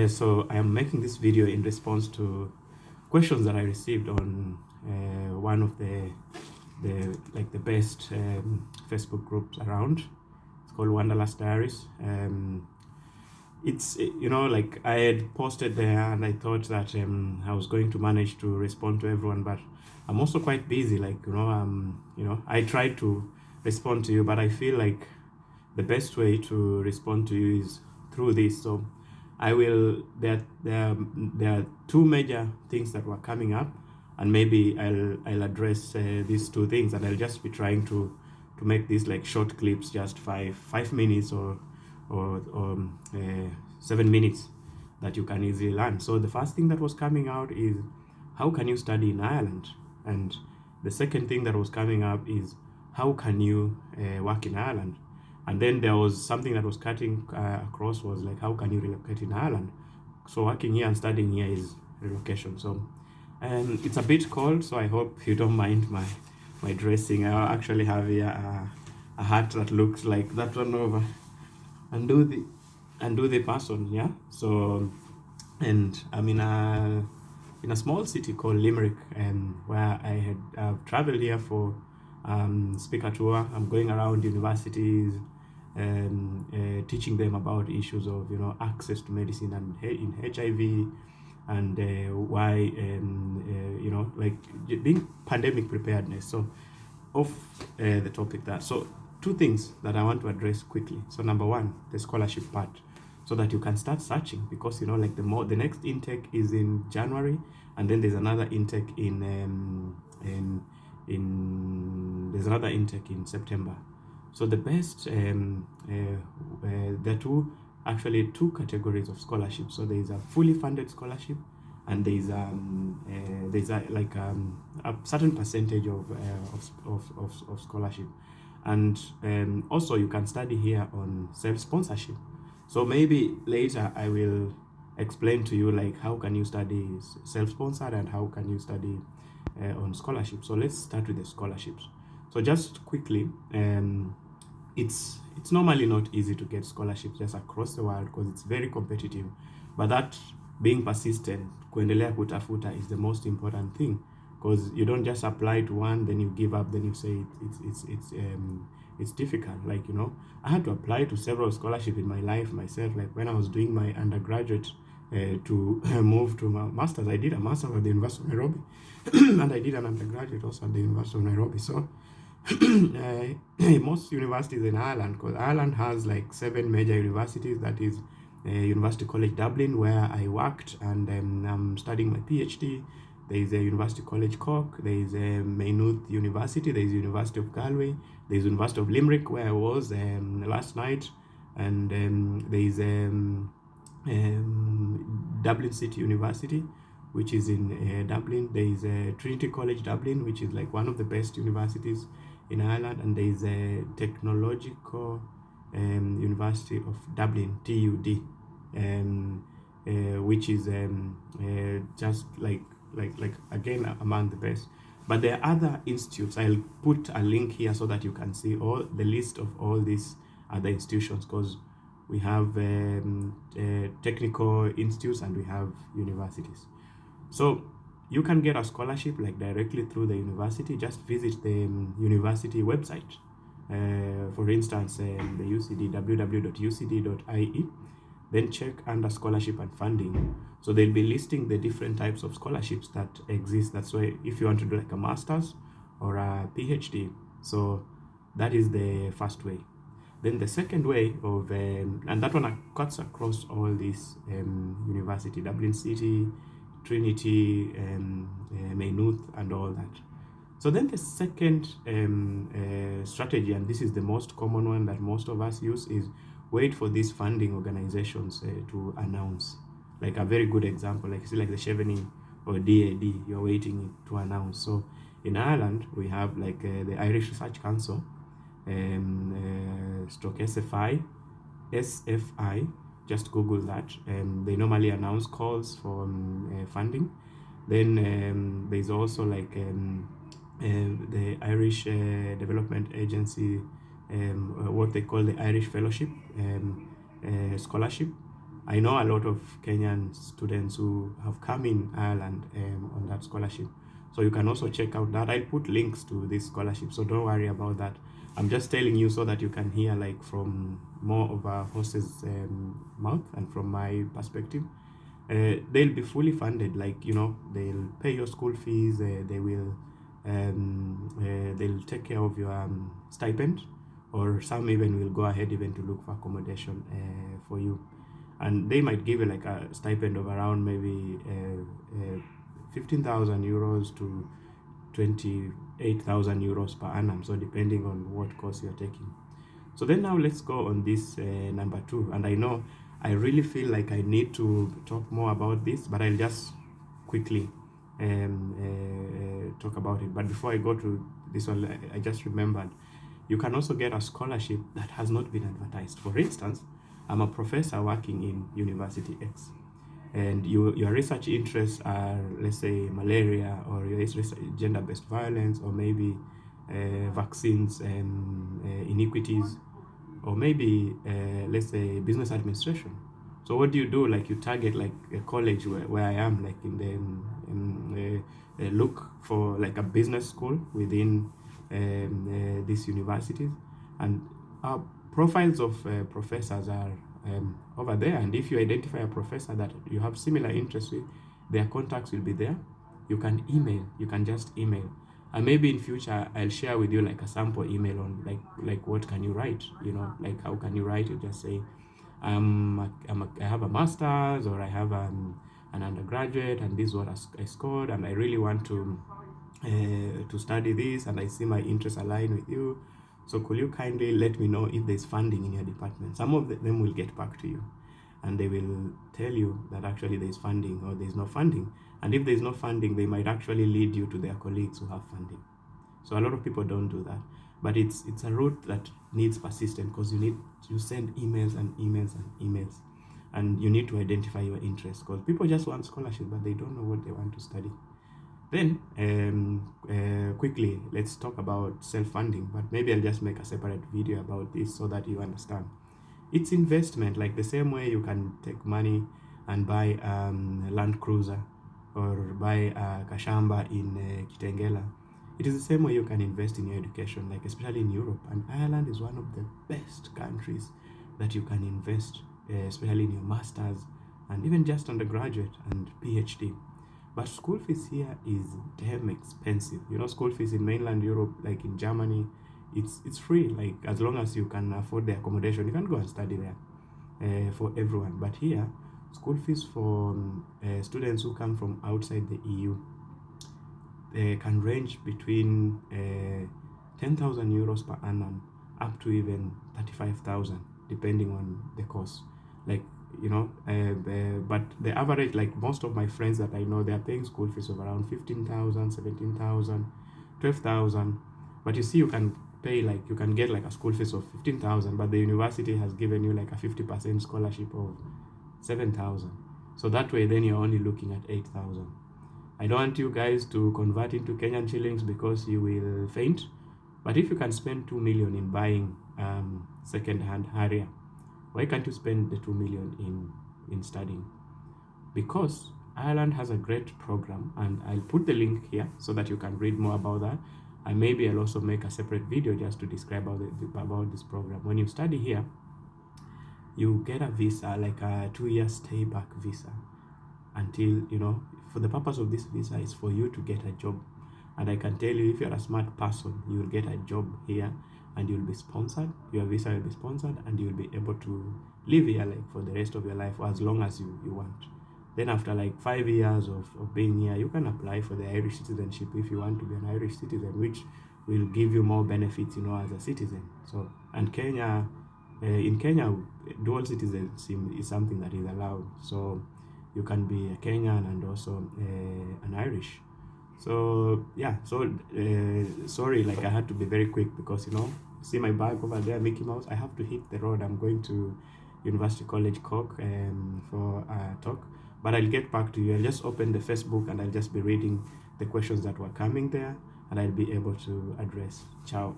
So I am making this video in response to questions that I received on one of the best Facebook groups around. It's called Wanderlust Diaries. It's like I had posted there, and I thought that I was going to manage to respond to everyone, but I'm also quite busy. I tried to respond to you, but I feel like the best way to respond to you is through this. So I will there are two major things that were coming up, and maybe I'll address these two things, and I'll just be trying to make these like short clips, just five minutes or 7 minutes that you can easily learn. So the first thing that was coming out is how can you study in Ireland, and the second thing that was coming up is how can you work in Ireland. And then there was something that was cutting across, was like, how can you relocate in Ireland? So working here and studying here is relocation. So it's a bit cold, so I hope you don't mind my dressing. I actually have here a hat that looks like that one over, and do the person, yeah. So, and I'm in a small city called Limerick, where I've traveled here for speaker tour. I'm going around universities and teaching them about issues of access to medicine and in HIV, and why like being pandemic preparedness. So off the topic that. So two things that I want to address quickly. So number one, the scholarship part, so that you can start searching, because like the next intake is in January, and then there's another intake in there's another intake in September. So the best there are two categories of scholarship. So there is a fully funded scholarship, and there's a certain percentage of scholarship, and also you can study here on self-sponsorship. So maybe later I will explain to you like how can you study self-sponsored and how can you study on scholarship. So let's start with the scholarships. So just quickly, it's normally not easy to get scholarships just across the world, because it's very competitive, but that being persistent, kuendelea kutafuta, is the most important thing, because you don't just apply to one, then you give up, then you say it's difficult. Like I had to apply to several scholarships in my life myself. Like when I was doing my undergraduate to move to my master's, I did a master's at the University of Nairobi and I did an undergraduate also at the University of Nairobi. So most universities in Ireland, because Ireland has like 7 major universities. That is University College Dublin, where I worked, and I'm studying my PhD. There is a University College Cork, there is a Maynooth University, there is University of Galway, there is University of Limerick, where I was last night, and there is Dublin City University, which is in Dublin. There is Trinity College Dublin, which is like one of the best universities in Ireland, and there is a Technological University of Dublin, TUD, which is just like again among the best. But there are other institutes. I'll put a link here so that you can see all the list of all these other institutions, because we have technical institutes and we have universities. So you can get a scholarship like directly through the university. Just visit the university website. For instance, the UCD, www.ucd.ie. Then check under scholarship and funding. So they'll be listing the different types of scholarships that exist. That's why if you want to do like a master's or a PhD, so that is the first way. Then the second way of, and that one cuts across all these university, Dublin City, Trinity, Maynooth, and all that. So then the second strategy, and this is the most common one that most of us use, is wait for these funding organizations to announce. Like a very good example, like see like the Chevening or DAD, you're waiting to announce. So in Ireland, we have like the Irish Research Council, stroke SFI, just Google that. They normally announce calls for funding. Then there's also like the Irish Development Agency, what they call the Irish Fellowship Scholarship. I know a lot of Kenyan students who have come in Ireland on that scholarship. So you can also check out that. I'll put links to this scholarship, so don't worry about that. I'm just telling you so that you can hear like from more of a horse's mouth and from my perspective. They'll be fully funded, like, you know, they'll pay your school fees, they'll take care of your stipend, or some even will go ahead even to look for accommodation for you. And they might give you like a stipend of around maybe 15,000 euros to 28,000 euros per annum, so depending on what course you're taking. So then now let's go on this number 2, and I know I really feel like I need to talk more about this, but I'll just quickly talk about it. But before I go to this one, I just remembered you can also get a scholarship that has not been advertised. For instance, I'm a professor working in University X, and your research interests are, let's say, malaria, or your gender-based violence, or maybe vaccines and inequities, or maybe let's say business administration. So what do you do? Like, you target like a college where I am, like look for like a business school within these universities, and our profiles of professors are over there. And if you identify a professor that you have similar interests with, their contacts will be there. You can email, you can just email. And maybe in future I'll share with you like a sample email on like what can you write, you know, like how can you write. You just say I have a master's, or I have an undergraduate, and this is what I scored, and I really want to study this, and I see my interests align with you. So could you kindly let me know if there's funding in your department? Some of them will get back to you, and they will tell you that actually there's funding or there's no funding. And if there's no funding, they might actually lead you to their colleagues who have funding. So a lot of people don't do that, but it's a route that needs persistence, because you send emails and emails and emails, and you need to identify your interests, because people just want scholarship, but they don't know what they want to study. Then quickly, let's talk about self-funding, but maybe I'll just make a separate video about this so that you understand. It's investment, like the same way you can take money and buy a Land Cruiser, or buy a Kashamba in Kitengela. It is the same way you can invest in your education, like especially in Europe. And Ireland is one of the best countries that you can invest, especially in your master's and even just undergraduate and PhD. But school fees here is damn expensive. You know, school fees in mainland Europe, like in Germany, it's free. Like, as long as you can afford the accommodation, you can go and study there for everyone. But here, school fees for students who come from outside the EU can range between 10,000 euros per annum up to even 35,000, depending on the course. Like, you know, but the average, like most of my friends that I know, they are paying school fees of around 15,000, 17,000, 12,000. But you see, you can pay, like, you can get like a school fees of 15,000, but the university has given you like a 50% scholarship of 7,000. So that way, then you're only looking at 8,000. I don't want you guys to convert into Kenyan shillings because you will faint. But if you can spend 2 million in buying second-hand Harrier, why can't you spend the 2 million in studying? Because Ireland has a great program, and I'll put the link here so that you can read more about that. And maybe I'll also make a separate video just to describe about this program. When you study here, you get a visa, like a 2-year stay back visa, until, you know, for the purpose of this visa is for you to get a job. And I can tell you, if you're a smart person, you will get a job here, and you'll be sponsored. Your visa will be sponsored, and you'll be able to live here like for the rest of your life, or as long as you want. Then after like 5 years of being here, you can apply for the Irish citizenship if you want to be an Irish citizen, which will give you more benefits, you know, as a citizen. So, and Kenya, in Kenya, dual citizenship is something that is allowed. So you can be a Kenyan and also an Irish. So yeah, so sorry, like I had to be very quick because, you know, see my bag over there, Mickey Mouse. I have to hit the road. I'm going to University College Cork for a talk, but I'll get back to you. I'll just open the Facebook and I'll just be reading the questions that were coming there, and I'll be able to address. Ciao.